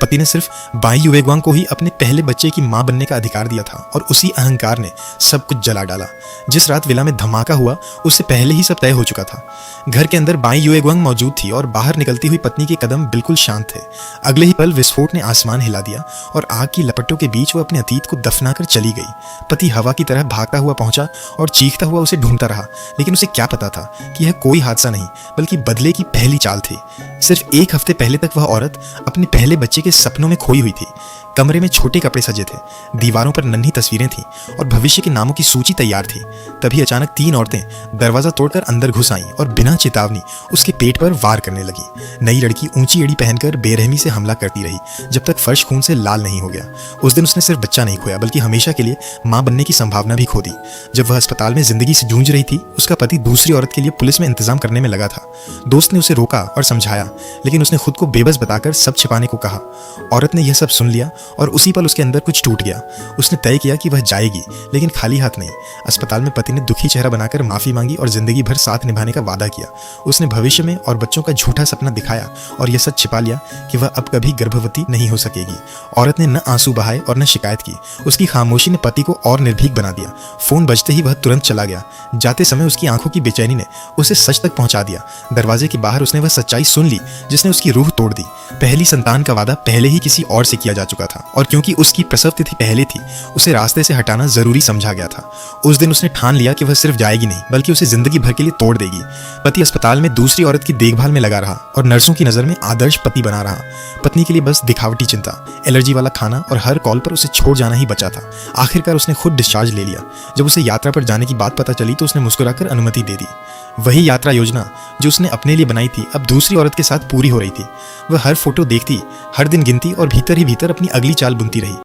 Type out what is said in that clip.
पति ने सिर्फ बाई युएग्वांग को ही अपने पहले बच्चे की मां बनने का अधिकार दिया था और उसी अहंकार ने सब कुछ जला डाला। जिस रात विला में धमाका हुआ उससे पहले ही सब तय हो चुका था। घर के अंदर बाई युएग्वांग मौजूद थी और बाहर निकलती हुई पत्नी के कदम बिल्कुल शांत थे। अगले ही पल विस्फोट ने आसमान हिला दिया और आग की लपटों के बीच वो अपने अतीत को दफना कर चली गई। पति हवा की तरह भागता हुआ पहुंचा और चीखता हुआ उसे ढूंढता रहा, लेकिन उसे क्या पता था कि यह कोई हादसा नहीं बल्कि बदले की पहली चाल थी। सिर्फ एक हफ्ते पहले तक वह औरत अपने पहले बच्चे के सपनों में खोई हुई थी। कमरे में छोटे कपड़े सजे थे, दीवारों पर नन्ही तस्वीरें थीं और भविष्य के नामों की सूची तैयार थी। तभी अचानक 3 औरतें दरवाजा तोड़कर अंदर घुस आईं और बिना चेतावनी उसके पेट पर वार करने लगी। नई लड़की ऊंची एड़ी पहनकर बेरहमी से हमला करती रही जब तक फर्श खून से लाल नहीं हो गया। उस दिन उसने सिर्फ बच्चा नहीं खोया बल्कि हमेशा के लिए मां बनने की संभावना भी खो दी। जब वह अस्पताल में जिंदगी से जूझ रही थी, उसका पति दूसरी औरत के लिए पुलिस में इंतजाम करने में लगा था। दोस्त ने उसे रोका और समझाया, लेकिन उसने खुद को बेबस बताकर सब छिपाने को कहा। औरत ने यह सब सुन लिया और उसी पल उसके अंदर कुछ टूट गया। उसने तय किया कि वह जाएगी, लेकिन खाली हाथ नहीं। अस्पताल में पति ने दुखी चेहरा बनाकर माफी मांगी और जिंदगी भर साथ निभाने का वादा किया। उसने भविष्य में और बच्चों का झूठा सपना दिखाया और यह सच छिपा लिया कि वह अब कभी गर्भवती नहीं हो सकेगी। औरत ने न आंसू बहाए और न शिकायत की। उसकी खामोशी ने पति को और निर्भीक बना दिया। फोन बजते ही वह तुरंत चला गया। जाते समय उसकी आंखों की बेचैनी ने उसे सच तक पहुंचा दिया। दरवाजे के बाहर उसने वह सच्चाई सुन ली जिसने उसकी रूह तोड़ दी। पहली संतान का वादा पहले ही किसी और से किया जा चुका था और क्योंकि उसकी प्रसव तिथि पहले थी, उसे रास्ते से हटाना जरूरी समझा गया था। उस दिन उसने ठान लिया कि वह सिर्फ जाएगी नहीं बल्कि उसे जिंदगी भर के लिए तोड़ देगी। पति अस्पताल में दूसरी औरत की देखभाल में लगा रहा और नर्सों की नजर में आदर्श पति बना रहा। पत्नी के लिए बस दिखावटी चिंता, एलर्जी वाला खाना और हर कॉल पर उसे छोड़ जाना ही बचा था। आखिरकार उसने खुद डिस्चार्ज ले लिया। जब उसे यात्रा पर जाने की बात पता चली तो उसने मुस्कुराकर अनुमति दे दी। वही यात्रा योजना जो उसने अपने लिए बनाई थी अब दूसरी औरत के साथ पूरी हो रही थी। वह हर फोटो देखती, हर दिन गिनती और भीतर ही भीतर अपनी अगली चाल बुनती रही।